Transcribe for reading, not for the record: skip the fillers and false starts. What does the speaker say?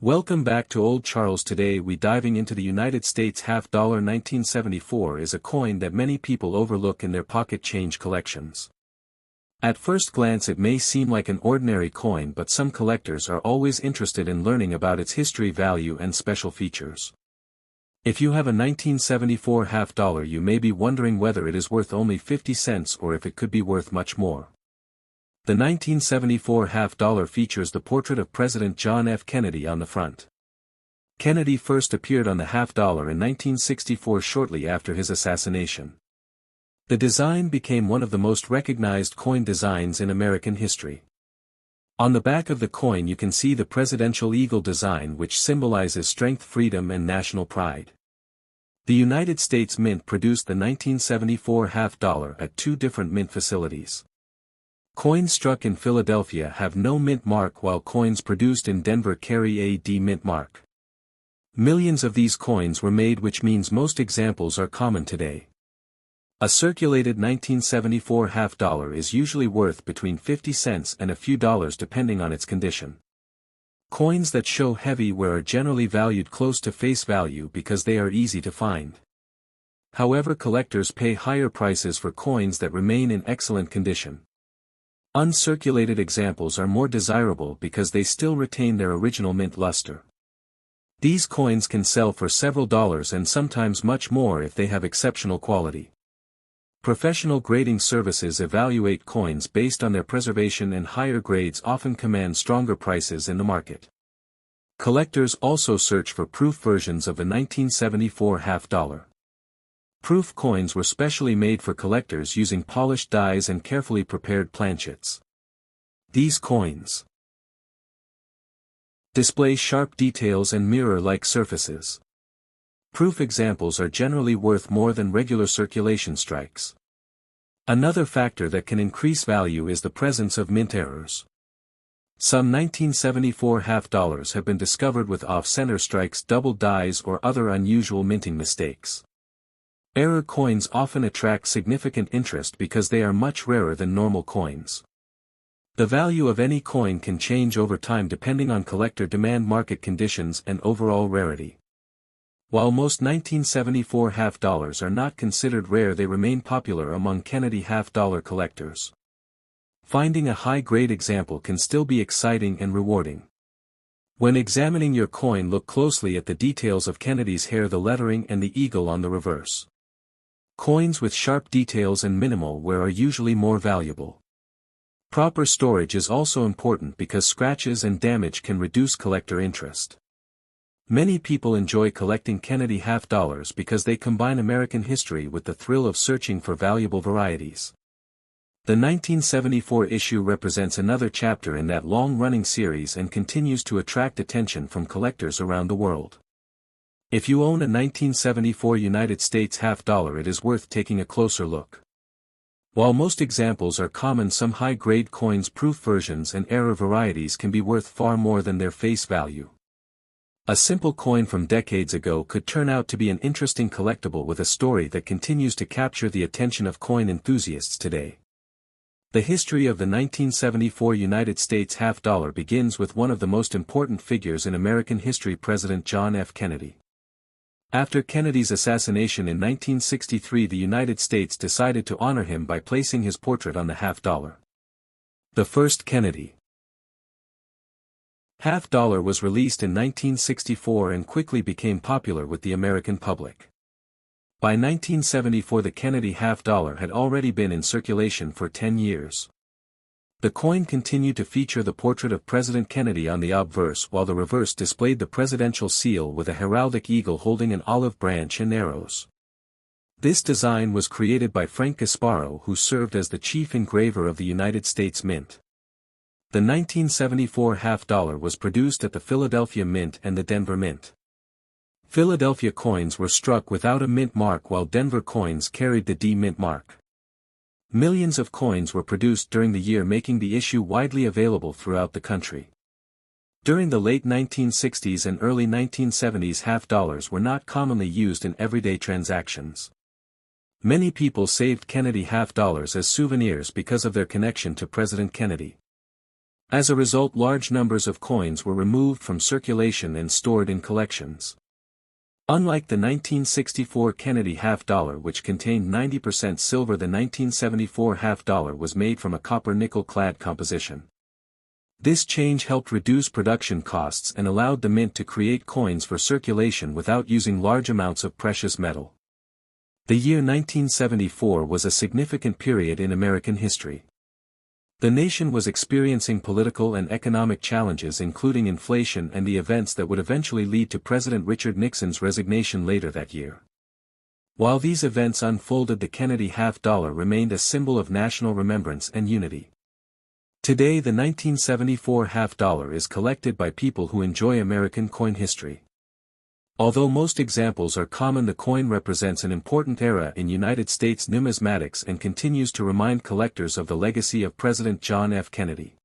Welcome back to Old Charles. Today we diving into the United States half-dollar. 1974 is a coin that many people overlook in their pocket change collections. At first glance it may seem like an ordinary coin, but some collectors are always interested in learning about its history, value and special features. If you have a 1974 half-dollar, you may be wondering whether it is worth only 50 cents or if it could be worth much more. The 1974 half-dollar features the portrait of President John F. Kennedy on the front. Kennedy first appeared on the half-dollar in 1964, shortly after his assassination. The design became one of the most recognized coin designs in American history. On the back of the coin you can see the presidential eagle design, which symbolizes strength, freedom and national pride. The United States Mint produced the 1974 half-dollar at two different mint facilities. Coins struck in Philadelphia have no mint mark, while coins produced in Denver carry a D mint mark. Millions of these coins were made, which means most examples are common today. A circulated 1974 half-dollar is usually worth between 50 cents and a few dollars depending on its condition. Coins that show heavy wear are generally valued close to face value because they are easy to find. However, collectors pay higher prices for coins that remain in excellent condition. Uncirculated examples are more desirable because they still retain their original mint luster. These coins can sell for several dollars and sometimes much more if they have exceptional quality. Professional grading services evaluate coins based on their preservation, and higher grades often command stronger prices in the market. Collectors also search for proof versions of the 1974 half-dollar. Proof coins were specially made for collectors using polished dies and carefully prepared planchets. These coins display sharp details and mirror-like surfaces. Proof examples are generally worth more than regular circulation strikes. Another factor that can increase value is the presence of mint errors. Some 1974 half-dollars have been discovered with off-center strikes, double dies or other unusual minting mistakes. Error coins often attract significant interest because they are much rarer than normal coins. The value of any coin can change over time depending on collector demand, market conditions and overall rarity. While most 1974 half-dollars are not considered rare, they remain popular among Kennedy half-dollar collectors. Finding a high-grade example can still be exciting and rewarding. When examining your coin, look closely at the details of Kennedy's hair, the lettering and the eagle on the reverse. Coins with sharp details and minimal wear are usually more valuable. Proper storage is also important because scratches and damage can reduce collector interest. Many people enjoy collecting Kennedy half-dollars because they combine American history with the thrill of searching for valuable varieties. The 1974 issue represents another chapter in that long-running series and continues to attract attention from collectors around the world. If you own a 1974 United States half-dollar, it is worth taking a closer look. While most examples are common, some high-grade coins, proof versions and error varieties can be worth far more than their face value. A simple coin from decades ago could turn out to be an interesting collectible with a story that continues to capture the attention of coin enthusiasts today. The history of the 1974 United States half-dollar begins with one of the most important figures in American history, President John F. Kennedy. After Kennedy's assassination in 1963, the United States decided to honor him by placing his portrait on the half-dollar. The first Kennedy half-dollar was released in 1964 and quickly became popular with the American public. By 1974 the Kennedy half-dollar had already been in circulation for 10 years. The coin continued to feature the portrait of President Kennedy on the obverse, while the reverse displayed the presidential seal with a heraldic eagle holding an olive branch and arrows. This design was created by Frank Gasparro, who served as the chief engraver of the United States Mint. The 1974 half-dollar was produced at the Philadelphia Mint and the Denver Mint. Philadelphia coins were struck without a mint mark, while Denver coins carried the D mint mark. Millions of coins were produced during the year, making the issue widely available throughout the country. During the late 1960s and early 1970s, half-dollars were not commonly used in everyday transactions. Many people saved Kennedy half-dollars as souvenirs because of their connection to President Kennedy. As a result, large numbers of coins were removed from circulation and stored in collections. Unlike the 1964 Kennedy half-dollar, which contained 90% silver, the 1974 half-dollar was made from a copper-nickel-clad composition. This change helped reduce production costs and allowed the mint to create coins for circulation without using large amounts of precious metal. The year 1974 was a significant period in American history. The nation was experiencing political and economic challenges, including inflation and the events that would eventually lead to President Richard Nixon's resignation later that year. While these events unfolded, the Kennedy half-dollar remained a symbol of national remembrance and unity. Today, the 1974 half-dollar is collected by people who enjoy American coin history. Although most examples are common, the coin represents an important era in United States numismatics and continues to remind collectors of the legacy of President John F. Kennedy.